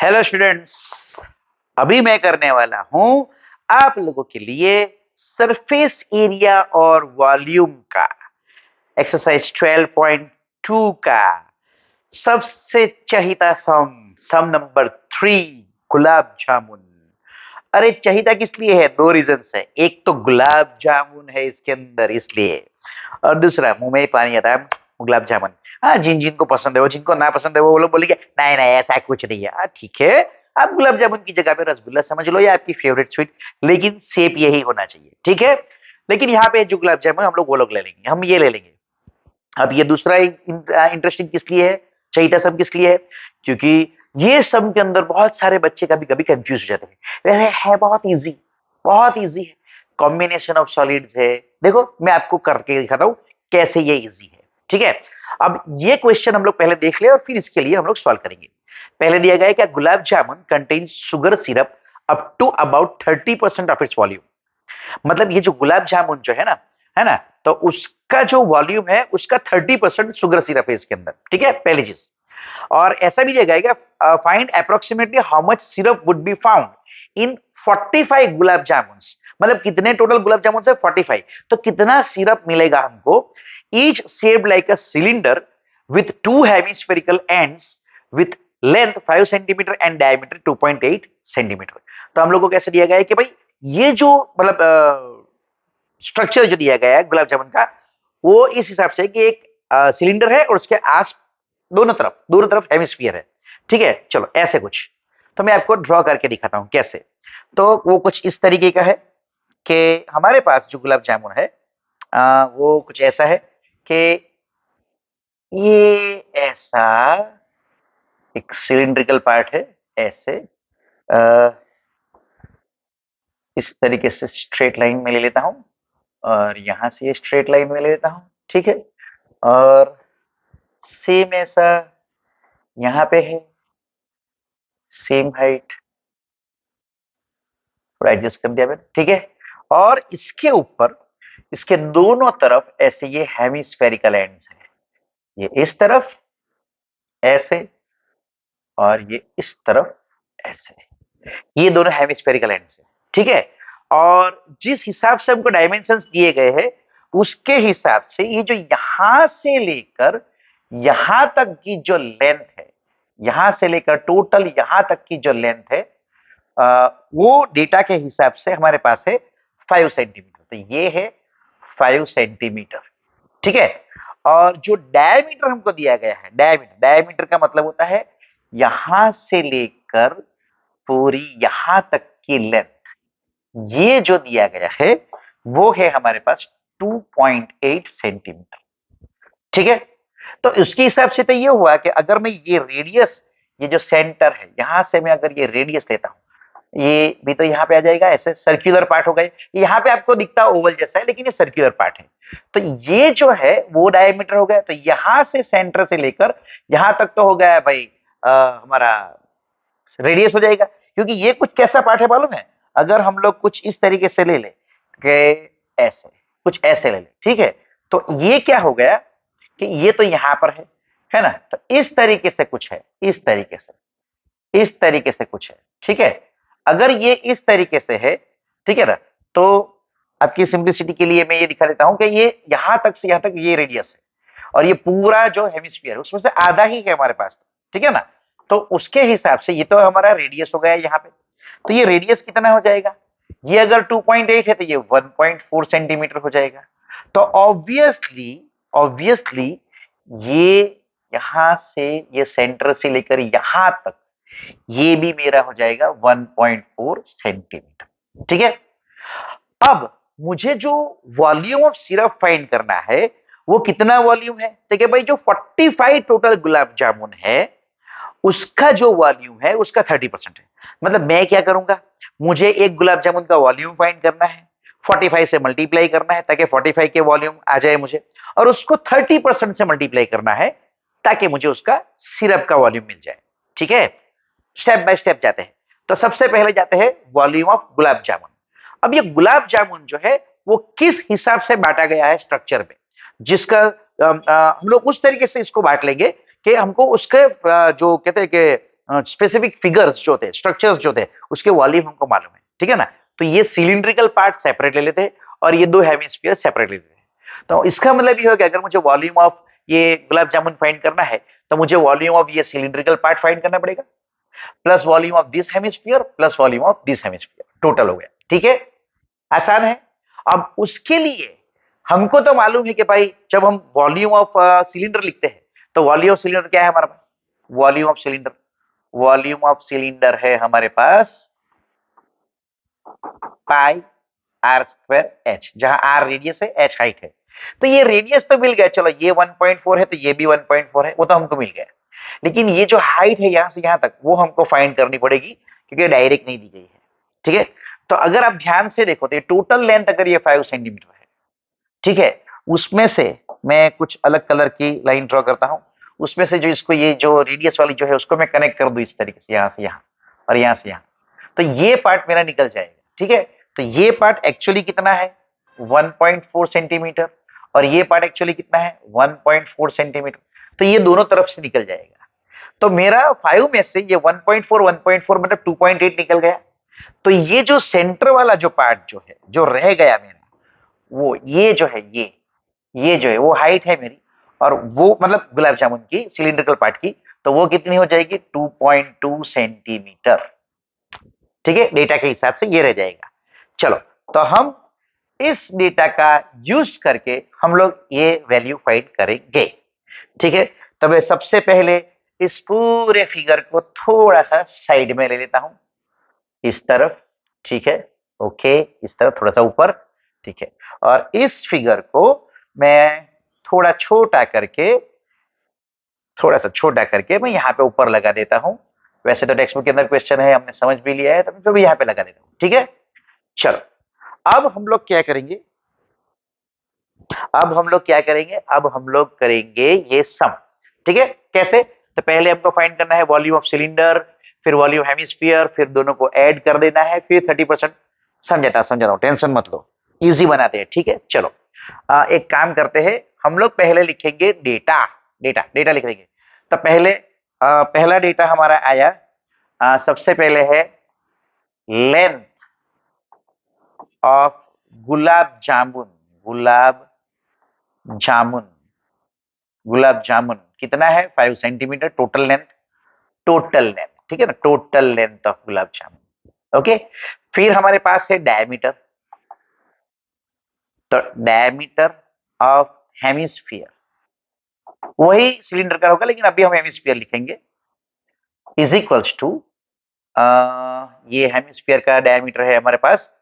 Hello students, अभी मैं करने वाला हूं आप लोगों के लिए सरफेस एरिया और वॉल्यूम का एक्सरसाइज 12.2 का सबसे चहिता सम सम नंबर 3 गुलाब जामुन। अरे चहिता किस लिए है? दो रीजन है। एक तो गुलाब जामुन है इसके अंदर इसलिए, और दूसरा मुंह में ही पानी आता है गुलाब जामुन। हाँ, जिन जिनको पसंद है वो, जिनको ना पसंद है वो लोग बोलेंगे नहीं नहीं ऐसा कुछ नहीं है। हाँ ठीक है, आप गुलाब जामुन की जगह पे रसगुल्ला समझ लो या आपकी फेवरेट स्वीट, लेकिन सेप यही होना चाहिए, ठीक है। लेकिन यहाँ पे जो गुलाब जामुन हम लोग वो लोग ले लेंगे, हम ये ले लेंगे। अब ये दूसरा इंटरेस्टिंग किस लिए है, चहिता सम किस लिए है? क्योंकि ये सम के अंदर बहुत सारे बच्चे कभी कभी कंफ्यूज हो जाते हैं। है बहुत इजी, बहुत इजी है। कॉम्बिनेशन ऑफ सॉलिड्स है। देखो मैं आपको करके दिखाता हूं कैसे ये इजी है, ठीक है। अब ये क्वेश्चन हम लोग पहले देख ले और फिर इसके लिए हम लोग सॉल्व करेंगे। पहले दिया गया है क्या, gulab jamun contains sugar syrup up to about 30% of its volume. मतलब ये जो गुलाब जामुन जो है ना, तो उसका जो वॉल्यूम है उसका 30% शुगर सिरप है इसके अंदर, ठीक है, पहली चीज। और ऐसा भी दिया गया, find approximately how much syrup would be found in 45 gulab jamun. मतलब कितने टोटल गुलाब जामुन है? 45। तो कितना सिरप मिलेगा हमको? Each shaped like a cylinder with to hemispherical ends with length 5 centimetre and diameter 2.8 centimetre. तो हम लोग को कैसे दिया गया है कि भाई ये जो मतलब स्ट्रक्चर जो दिया गया है गुलाब जामुन का, वो इस हिसाब से कि एक सिलेंडर है और उसके आस दोनों तरफ हेमिस्फीयर है, ठीक है। चलो ऐसे कुछ, तो मैं आपको ड्रॉ करके दिखाता हूं कैसे। तो वो कुछ इस तरीके का है कि हमारे पास जो गुलाब जामुन है वो कुछ ऐसा है कि ये ऐसा एक सिलिंड्रिकल पार्ट है, ऐसे आ, इस तरीके से स्ट्रेट लाइन में ले लेता हूं, और यहां से ये स्ट्रेट लाइन में ले लेता हूं, ठीक है। और सेम ऐसा यहाँ पे है, सेम हाइट, थोड़ा एडजस्ट कर दिया मैंने, ठीक है। और इसके ऊपर इसके दोनों तरफ ऐसे ये हेमिस्फेरिकल एंड्स है, ये इस तरफ ऐसे और ये इस तरफ ऐसे, ये दोनों हेमिस्फेरिकल एंड्स है, ठीक है। और जिस हिसाब से हमको डायमेंशंस दिए गए हैं उसके हिसाब से ये जो यहां से लेकर यहां तक की जो लेंथ है, यहां से लेकर टोटल यहां तक की जो लेंथ है, वो डेटा के हिसाब से हमारे पास है 5 सेंटीमीटर। तो ये है 5 सेंटीमीटर, ठीक है। और जो डायमीटर हमको दिया गया है, डायमीटर डायमीटर का मतलब होता है यहां से लेकर पूरी यहां तक की लेंथ, ये जो दिया गया है वो है हमारे पास 2.8 सेंटीमीटर, ठीक है। तो उसके हिसाब से तो ये हुआ कि अगर मैं ये रेडियस, ये जो सेंटर है यहां से मैं अगर ये रेडियस लेता हूं, ये भी तो यहाँ पे आ जाएगा, ऐसे सर्कुलर पार्ट हो गए। यहाँ पे आपको दिखता ओवल जैसा है लेकिन ये सर्कुलर पार्ट है। तो ये जो है वो डायमीटर हो गया। तो यहां से सेंटर से लेकर यहां तक तो हो गया भाई हमारा रेडियस हो जाएगा। क्योंकि ये कुछ कैसा पार्ट है मालूम है? अगर हम लोग कुछ इस तरीके से ले ले कि ऐसे, कुछ ऐसे ले ले, ठीक है। तो ये क्या हो गया कि ये तो यहां पर है ना। तो इस तरीके से कुछ है, इस तरीके से कुछ है, ठीक है। अगर ये इस तरीके से है, ठीक है ना, तो आपकी सिंप्लिसिटी के लिए मैं ये दिखा देता हूं कि ये यहां तक से यहां तक ये रेडियस है, और ये पूरा जो हेमिस्फीयर है उसमें से आधा ही है हमारे पास, ठीक है ना। तो उसके हिसाब से ये तो हमारा रेडियस हो गया यहाँ पे। तो ये रेडियस कितना हो जाएगा? ये अगर 2.8 है तो ये 1.4 सेंटीमीटर हो जाएगा। तो ऑब्वियसली ऑब्वियसली ये यहां से, ये सेंटर से लेकर यहां तक, ये भी मेरा हो जाएगा 1.4 सेंटीमीटर, ठीक है। अब मुझे जो वॉल्यूम ऑफ सिरप फाइंड करना है वो कितना वॉल्यूम है? देखिए भाई, जो 45 टोटल गुलाब जामुन है उसका जो वॉल्यूम है उसका 30% है। मतलब मैं क्या करूंगा, मुझे एक गुलाब जामुन का वॉल्यूम फाइंड करना है, 45 से मल्टीप्लाई करना है ताकि 45 के वॉल्यूम आ जाए मुझे, और उसको 30% से मल्टीप्लाई करना है ताकि मुझे उसका सिरप का वॉल्यूम मिल जाए, ठीक है। स्टेप बाय स्टेप जाते हैं। तो सबसे पहले जाते हैं वॉल्यूम ऑफ गुलाब जामुन। अब ये गुलाब जामुन जो है वो किस हिसाब से बांटा गया है स्ट्रक्चर में, जिसका हम लोग उस तरीके से इसको बांट लेंगे कि हमको उसके जो कहते हैं कि स्पेसिफिक फिगर्स जो थे, स्ट्रक्चर्स जो थे, उसके वॉल्यूम हमको मालूम है, ठीक है ना। तो ये सिलिंड्रिकल पार्ट सेपरेट ले लेते हैं और ये दो हेमिस्फीयर सेपरेट ले लेते हैं। तो इसका मतलब ये हो गया, अगर मुझे वॉल्यूम ऑफ ये गुलाब जामुन फाइंड करना है तो मुझे वॉल्यूम ऑफ ये सिलिंड्रिकल पार्ट फाइंड करना पड़ेगा, plus volume of this hemisphere plus volume of this hemisphere, total हो गया, ठीक है। आसान है। अब उसके लिए हमको तो मालूम है कि भाई जब हम वॉल्यूम ऑफ सिलेंडर लिखते हैं तो वॉल्यूम ऑफ सिलेंडर क्या है हमारे पास, volume of cylinder, volume of cylinder है हमारे पास पाई आर स्क्वायर एच, जहां आर रेडियस है, एच हाइट है। तो ये रेडियस तो मिल गया, चलो ये 1.4 है तो ये भी 1.4 है, वो तो हमको मिल गया। लेकिन ये जो हाइट है यहां से यहां तक वो हमको फाइंड करनी पड़ेगी क्योंकि डायरेक्ट नहीं दी गई है, ठीक है। तो अगर आप ध्यान से देखो तो ये टोटल लेंथ अगर ये 5 सेंटीमीटर है, ठीक है, उसमें से मैं कुछ अलग कलर की लाइन ड्रॉ करता हूं, उसमें से जो इसको ये जो रेडियस वाली जो है उसको मैं कनेक्ट कर दूं इस तरीके से, यहां से यहां और यहां से यहां, तो ये पार्ट मेरा निकल जाएगा, ठीक है। तो ये पार्ट एक्चुअली कितना है 1.4 सेंटीमीटर और ये पार्ट एक्चुअली कितना है 1.4 सेंटीमीटर, तो ये दोनों तरफ से निकल जाएगा। तो मेरा 5 में से ये 1.4 1.4 मतलब 2.8 निकल गया। तो ये जो सेंटर वाला जो पार्ट जो है जो रह गया मेरा, वो ये जो है ये जो है वो हाइट है मेरी, और वो मतलब गुलाब जामुन की सिलिंड्रिकल पार्ट की, तो वो कितनी हो जाएगी 2.2 सेंटीमीटर, ठीक है। डेटा के हिसाब से ये रह जाएगा। चलो, तो हम इस डेटा का यूज करके हम लोग ये वैल्यू फाइंड करेंगे, ठीक है। तो मैं सबसे पहले इस पूरे फिगर को थोड़ा सा साइड में ले लेता हूं, इस तरफ, ठीक है, ओके, इस तरफ थोड़ा सा ऊपर, ठीक है। और इस फिगर को मैं थोड़ा छोटा करके, थोड़ा सा छोटा करके मैं यहाँ पे ऊपर लगा देता हूं। वैसे तो टेक्स्ट बुक के अंदर क्वेश्चन है, हमने समझ भी लिया है, तो मैं भी यहाँ पे लगा देता हूँ, ठीक है। चलो, अब हम लोग क्या करेंगे, अब हम लोग क्या करेंगे, अब हम लोग करेंगे ये सम, ठीक है। कैसे, तो पहले हमको फाइंड करना है वॉल्यूम ऑफ सिलेंडर, फिर वॉल्यूम हेमिस्फीयर, फिर दोनों को ऐड कर देना है, फिर 30%। समझाता हूं, टेंशन मत लो, इजी बनाते हैं, ठीक है। चलो, एक काम करते हैं, हम लोग पहले लिखेंगे डेटा, डेटा लिख देंगे। तो पहले पहला डेटा हमारा आया, सबसे पहले है लेंथ ऑफ गुलाब जामुन, गुलाब जामुन, गुलाब जामुन कितना है 5 centimetre, total length, total length, ठीक है ना, total length of gulab jamun, okay. फिर हमारे पास है डायमीटर, तो डायमीटर ऑफ हेमिस्फीयर, वही सिलेंडर का होगा लेकिन अभी हम हेमिस्फीयर लिखेंगे, इज इक्वल्स टू, ये हेमिस्फीयर का डायमीटर है हमारे पास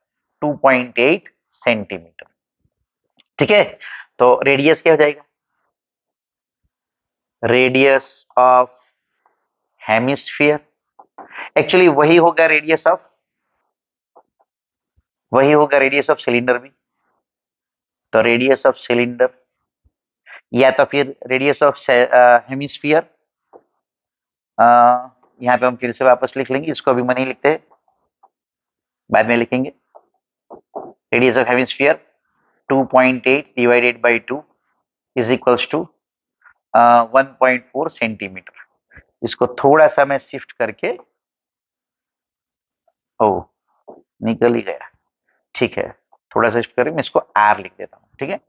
2.8 सेंटीमीटर, ठीक है। तो रेडियस क्या हो जाएगा, रेडियस ऑफ हेमिस्फीयर एक्चुअली वही होगा रेडियस ऑफ सिलेंडर भी। तो रेडियस ऑफ सिलेंडर या तो फिर रेडियस ऑफ हेमिस्फीयर, यहाँ पे हम फिर से वापस लिख लेंगे, इसको अभी मैं नहीं लिखते, बाद में लिखेंगे। Radius of hemisphere 2.8 divided by 2 is equals to 1.4 centimetre. इसको थोड़ा सा मैं शिफ्ट करके, ओ निकल ही गया, ठीक है, थोड़ा सा शिफ्ट करके मैं इसको आर लिख देता हूँ, ठीक है।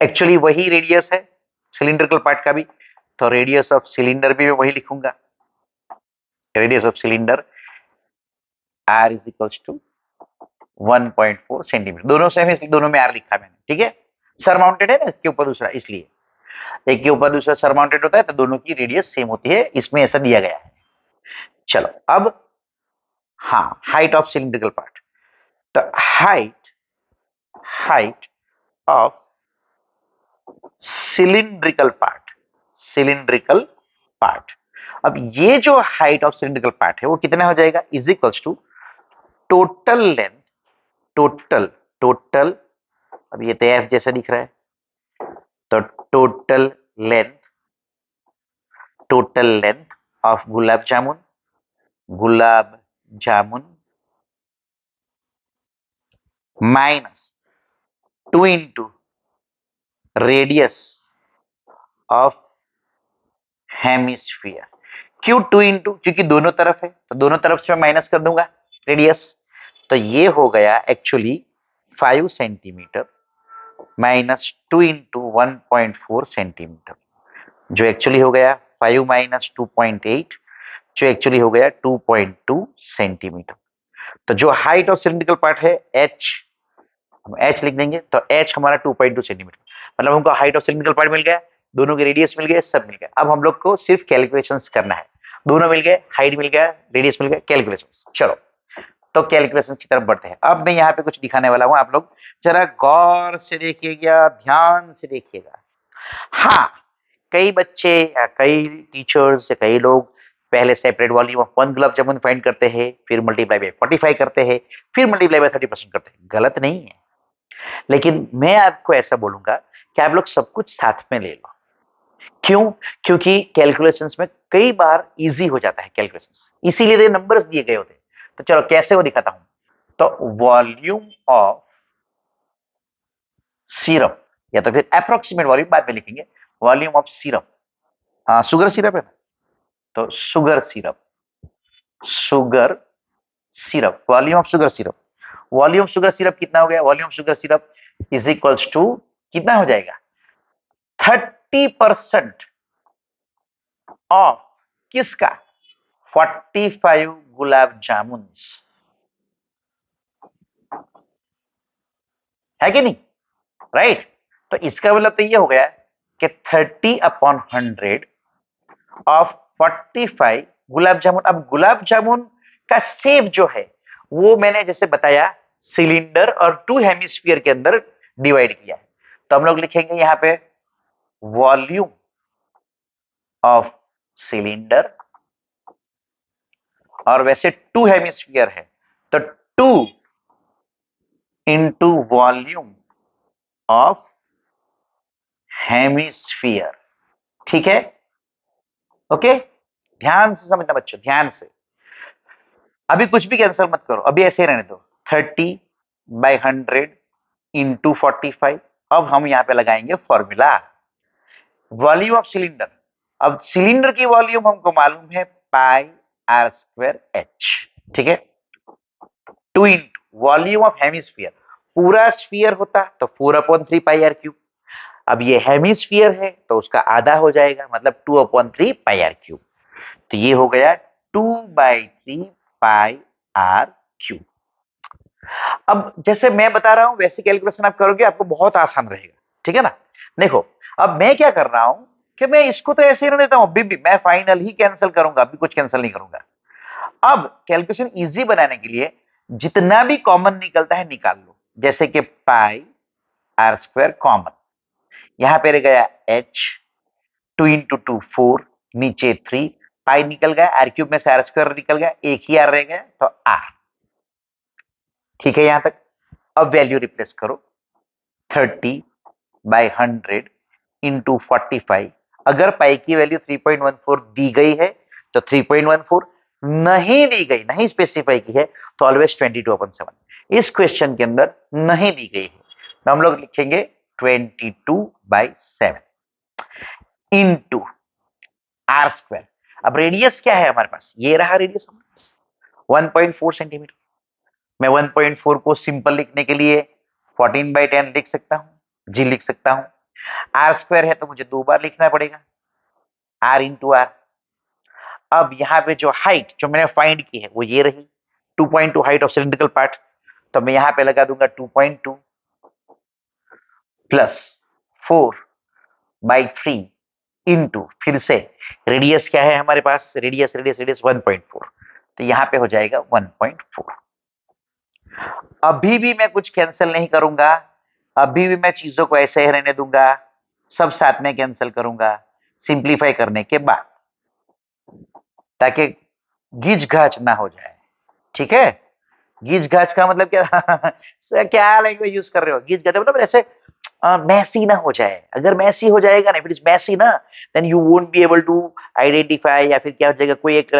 एक्चुअली वही रेडियस है सिलिंड्रिकल पार्ट का भी, तो रेडियस ऑफ सिलेंडर भी मैं वही लिखूंगा, radius of cylinder r is equals to 1.4 centimetre, दोनों सेम है इसलिए दोनों में आर लिखा मैंने, ठीक है। सरमाउंटेड है ना एक के ऊपर दूसरा, इसलिए एक के ऊपर दूसरा सरमाउंटेड होता है तो दोनों की रेडियस सेम होती है, इसमें ऐसा दिया गया है। चलो, अब हाँ, हाइट ऑफ सिलिंड्रिकल पार्ट, तो height height of cylindrical part, cylindrical part, अब ये जो हाइट ऑफ सिलिंड्रिकल पार्ट है वो कितना हो जाएगा, is equals to total length, total total, अब ये तो एफ जैसा दिख रहा है, तो total length of gulab jamun, gulab jamun minus 2 into radius of hemisphere, क्यों 2 इंटू, क्योंकि दोनों तरफ है तो दोनों तरफ से मैं माइनस कर दूंगा रेडियस। तो ये हो गया actually 5 centimetre minus 2 into 1.4 centimetre, जो एक्चुअली हो गया 5 माइनस 2.8, जो एक्चुअली हो गया 2.2 सेंटीमीटर। तो जो हाइट ऑफ सिलिंड्रिकल पार्ट है h, हम h लिख देंगे, तो h हमारा 2.2 सेंटीमीटर, मतलब हमको हाइट ऑफ सिलिंड्रिकल पार्ट मिल गया, दोनों के रेडियस मिल गए, सब मिल गया। अब हम लोग को सिर्फ कैलकुलेशंस करना है, दोनों मिल गए, हाइट मिल गया, रेडियस मिल गया, कैलकुलेशंस। चलो तो कैलकुलेशन की तरफ बढ़ते हैं। अब मैं यहाँ पे कुछ दिखाने वाला हूं, आप लोग जरा गौर से देखिएगा, ध्यान से देखिएगा। हाँ, कई बच्चे या कई टीचर्स या कई लोग पहले separate volume of 1 gulab jamun find करते हैं, फिर मल्टीप्लाई बाय 45 करते हैं, फिर मल्टीप्लाई बाय 30% करते हैं। गलत नहीं है, लेकिन मैं आपको ऐसा बोलूंगा कि आप लोग सब कुछ साथ में ले लो। क्यों? क्योंकि कैलकुलेशंस में कई बार इजी हो जाता है कैलकुलेशंस, इसीलिए नंबर्स दिए गए होते हैं। तो चलो कैसे वो दिखाता हूं। तो वॉल्यूम ऑफ सिरप, या तो फिर अप्रोक्सीमेट वॉल्यूम बाद में लिखेंगे, volume of syrup, sugar syrup है ना, तो sugar syrup, sugar syrup, volume of sugar syrup, volume sugar syrup कितना हो गया, volume sugar syrup is equals to कितना हो जाएगा, 30% ऑफ किसका, 45 गुलाब जामुन, है कि नहीं, राइट। तो इसका मतलब तो ये हो गया कि 30/100 ऑफ 45 गुलाब जामुन। अब गुलाब जामुन का शेप जो है वो मैंने जैसे बताया सिलेंडर और 2 हेमिस्फीयर के अंदर डिवाइड किया है। तो हम लोग लिखेंगे यहां पे वॉल्यूम ऑफ सिलेंडर, और वैसे 2 हेमिस्फीयर है तो 2 इंटू वॉल्यूम ऑफ हेमिस्फीयर, ठीक है। ओके, ध्यान से समझना बच्चों, ध्यान से। अभी कुछ भी कैंसिल मत करो, अभी ऐसे ही रहने दो, 30/100 इंटू 45। अब हम यहां पे लगाएंगे फॉर्मूला वॉल्यूम ऑफ सिलेंडर। अब सिलेंडर की वॉल्यूम हमको मालूम है पाई आर स्क्वायर एच, ठीक है। 2 इंटू वॉल्यूम ऑफ हेमिस्फीयर, पूरा स्फीयर होता तो 4/3 पाई आर क्यूब। अब ये हेमिस्फीयर है तो उसका आधा हो जाएगा, मतलब 2/3 पाई आर क्यूब। तो ये हो गया 2/3 पाई आर क्यूब। अब जैसे मैं बता रहा हूं वैसे कैलकुलेशन आप करोगे, आपको बहुत आसान रहेगा, ठीक है ना। देखो अब मैं क्या कर रहा हूं कि मैं इसको तो ऐसे ही रहने देता हूं, अभी भी मैं फाइनल ही कैंसिल करूंगा, अभी कुछ कैंसिल नहीं करूंगा। अब कैलकुलेशन इजी बनाने के लिए जितना भी कॉमन निकलता है निकाल लो, जैसे कि पाई आर स्क्वायर कॉमन, यहां पे रह गया एच, 2 इंटू 2 4, नीचे 3, पाई निकल गया, आर क्यूब में से आर स्क्वायर निकल गया, एक ही आर रह गया तो आर, ठीक है यहां तक। अब वैल्यू रिप्लेस करो, 30/100 इंटू 45। अगर पाई की वैल्यू 3.14 दी गई है तो 3.14, नहीं दी गई, नहीं स्पेसिफाई की है तो ऑलवेज 22/7। इस क्वेश्चन के अंदर नहीं दी गई है तो हम लोग लिखेंगे 22/7 इंटू आर स्क्वायर। अब रेडियस क्या है हमारे पास, ये रहा रेडियस हमारे पास 1.4 सेंटीमीटर। मैं 1.4 को सिंपल लिखने के लिए 14/10 लिख सकता हूं, जी लिख सकता हूं। आर स्क्वायर है तो मुझे 2 बार लिखना पड़ेगा, आर इंटू आर। अब यहाँ पे जो हाइट जो मैंने फाइंड की है वो ये रही 2.2 हाइट ऑफ सिलिंड्रिकल पार्ट, तो मैं यहाँ पे लगा दूंगा 2.2 प्लस 4/3 इंटू, फिर से रेडियस क्या है हमारे पास, रेडियस रेडियस रेडियस 1.4, तो यहाँ पे हो जाएगा 1.4। अभी भी मैं कुछ कैंसिल नहीं करूंगा, अभी भी मैं चीजों को ऐसे ही रहने दूंगा, सब साथ में कैंसिल करूंगा सिंप्लीफाई करने के बाद, ताकि गीच गाच ना हो जाए, ठीक है। गीच गाच का मतलब क्या क्या लैंग्वेज यूज कर रहे हो, गीच गाच मतलब ऐसे मैसी ना हो जाए। अगर मैसी हो जाएगा ना, इफ इट इज मैसी ना, then you won't be able to identify, या फिर क्या हो जाएगा, कोई एक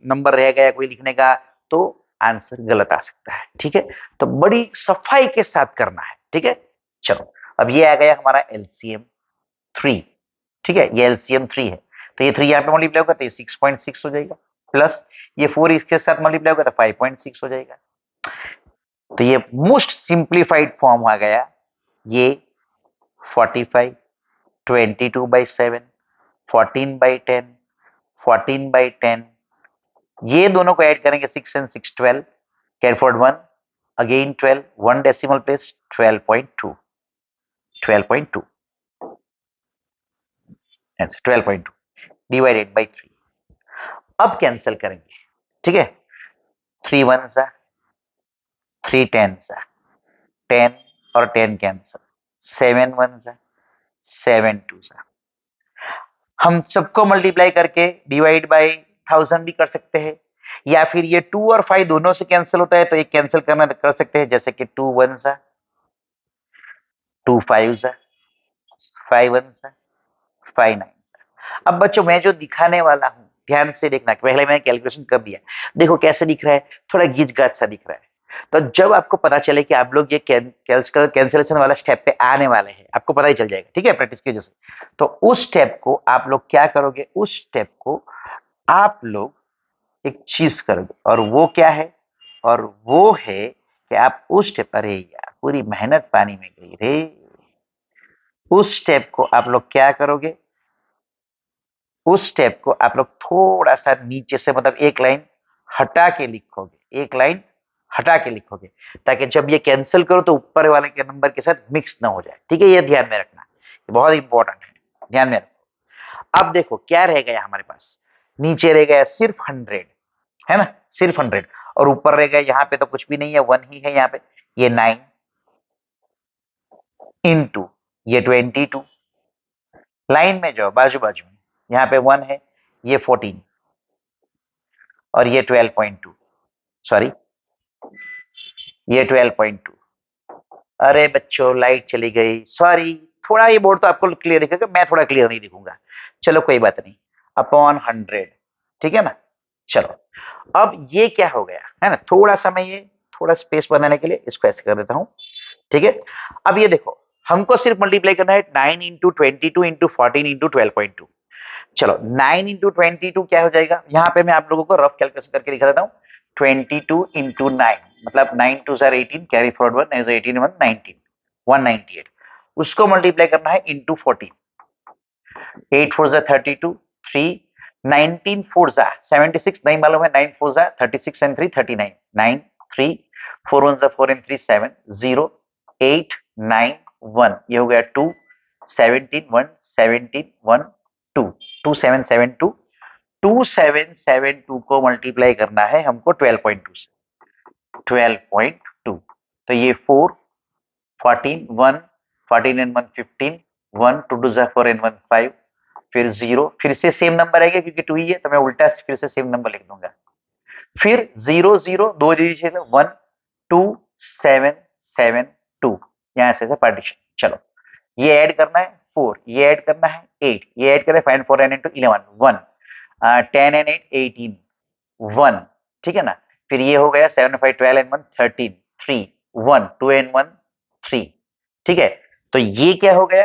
नंबर रह गया कोई लिखने का तो आंसर गलत आ सकता है, ठीक है। तो बड़ी सफाई के साथ करना है, ठीक है। चलो अब ये आ गया हमारा एलसीएम 3, ठीक है, ये एलसीएम 3 है। तो ये 3 यहाँ पे मल्टीप्लाई होगा तो ये 6.6 हो जाएगा, प्लस ये 4 इसके साथ मल्टीप्लाई होगा तो 5.6 हो जाएगा। तो ये मोस्ट सिंप्लीफाइड फॉर्म आ गया, ये 45, 22/7, 14/10, 14/10, ये दोनों को ऐड करेंगे 6 and 6 12, carry forward 1, again 12, 1 decimal place 12.2, 12.2, 12.2 divided by 3। अब कैंसिल करेंगे, ठीक है, 3 1 सा, 3 10 सा, 10 और 10 कैंसिल, 7 1 सा, 7 2 सा। हम सबको मल्टीप्लाई करके डिवाइड बाय 1000 भी कर सकते हैं, या फिर ये 2 और 5 दोनों से कैंसिल होता है तो एक कैंसिल करना कर सकते हैं, जैसे कि 2 1 सा, 2 5 सा, 5 1 सा, 5 9 सा। अब बच्चों मैं जो दिखाने वाला हूं ध्यान से देखना, पहले मैंने कैलकुलेशन कर दिया, देखो कैसे दिख रहा है, थोड़ा गिच गाच सा दिख रहा है। तो जब आपको पता चले कि आप लोग ये कैंसिलेशन वाला स्टेप पे आने वाले हैं, आपको पता ही चल जाएगा, ठीक है, प्रैक्टिस की वजह से। तो उस स्टेप को आप लोग क्या करोगे, उस स्टेप को आप लोग एक चीज करोगे, और वो क्या है, और वो है कि आप उस स्टेप, अरे यार पूरी मेहनत पानी में गई रे, उस स्टेप को आप लोग क्या करोगे, उस स्टेप को आप लोग थोड़ा सा नीचे से, मतलब एक लाइन हटा के लिखोगे, एक लाइन हटा के लिखोगे, ताकि जब ये कैंसिल करो तो ऊपर वाले के नंबर के साथ मिक्स ना हो जाए, ठीक है, ये ध्यान में रखना, ये बहुत इंपॉर्टेंट है, ध्यान में रखो। अब देखो क्या रह गया हमारे पास, नीचे रह गया सिर्फ 100, है ना, सिर्फ 100, और ऊपर रह गया, यहाँ पे तो कुछ भी नहीं है, 1 ही है यहाँ पे, ये 9 इंटू ये 22, लाइन में जाओ बाजू बाजू में, यहाँ पे 1 है, ये 14 और ये 12.2, सॉरी ये 12.2। अरे बच्चों लाइट चली गई, सॉरी, थोड़ा ये बोर्ड तो आपको क्लियर दिखेगा, मैं थोड़ा क्लियर नहीं दिखूंगा, चलो कोई बात नहीं, अपॉन 100, ठीक है ना। चलो अब ये क्या हो गया है ना, थोड़ा सा मैं ये थोड़ा स्पेस बनाने के लिए इसको ऐसे कर देता हूं, ठीक है। अब ये देखो हमको सिर्फ मल्टीप्लाई करना है 9 इंटू 22 इंटू 14 इंटू 12.2। चलो 9 इंटू 22 क्या हो जाएगा, यहाँ पे मैं आप लोगों को रफ कैलकुलेशन करके दिखा देता हूँ, 22 इंटू 9 मतलब 9 2 18, कैरी फॉरवर्ड 1, 18 1 19, 198, उसको मल्टीप्लाई करना है इंटू 14, 8 4 32, 3, 19 4 76, नहीं मालूम है, 9 4 36 एंड 3 39, 9 3 4 1 4 एंड 3 7 0 8 9 1, ये हो गया 2 17 1 17 1 2 2772, 2772 को मल्टीप्लाई करना है हमको 12.2 से, 12.2, तो ये 4 14 1 14 एंड 1 15, 1 2 2 4 एंड 1 5, फिर 0, फिर से सेम नंबर आएगा क्योंकि 2 ही है तो मैं उल्टा फिर से सेम नंबर लिख दूंगा, फिर 0 0 2 डिजिट 1 2 7 7 2, यहां से पार्टीशन। चलो ये ऐड करना है 4, ये ऐड करना है 8, ये ऐड करें, फाइंड 4 and 11 1, 10 and 8 18 1, ठीक है ना, फिर ये हो गया 7 5 12 and 1 13 3 1 2 and 1 3, ठीक है। तो ये क्या हो गया,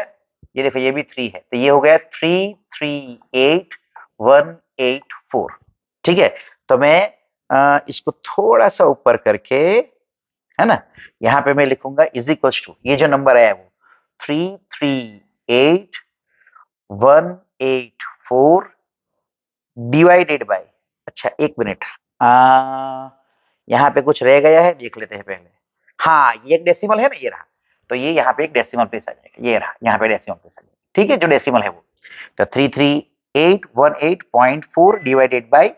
ये देखो ये भी 3 है, तो ये हो गया 3 3 8 1 8 4, ठीक है। तो मैं इसको थोड़ा सा ऊपर करके, है ना, यहाँ पे मैं लिखूंगा इज इक्वल्स टू, ये जो नंबर आया वो 3 3 8 1 8 4 डिवाइडेड बाय, अच्छा एक मिनट, यहाँ पे कुछ रह गया है, देख लेते हैं पहले, हाँ ये एक डेसिमल है ना, ये रहा, तो ये यहाँ पे एक डेसिमल प्लेस आ जाएगा, ये रहा यहाँ पे डेसिमल प्लेस आ जाएगा, ठीक है, जो डेसिमल है वो, तो 33818.4 डिवाइडेड बाय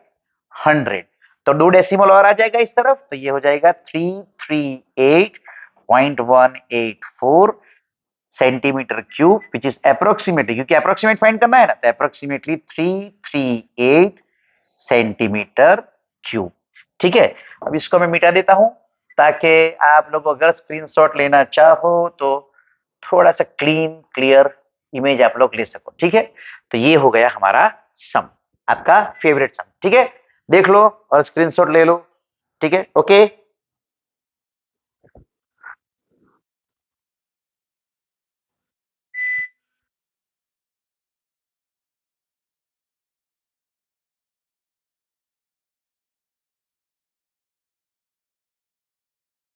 100, तो 2 डेसिमल और आ जाएगा इस तरफ, तो ये हो जाएगा 338.184 centimetre cube, which is approximately, क्योंकि अप्रोक्सीमेट फाइंड करना है ना, तो अप्रोक्सीमेटली 338 सेंटीमीटर क्यूब, ठीक है। अब इसको मैं मिटा देता हूं ताकि आप लोग अगर स्क्रीनशॉट लेना चाहो तो थोड़ा सा क्लीन क्लियर इमेज आप लोग ले सको, ठीक है। तो ये हो गया हमारा सम, आपका फेवरेट सम, ठीक है, देख लो और स्क्रीनशॉट ले लो, ठीक है, ओके।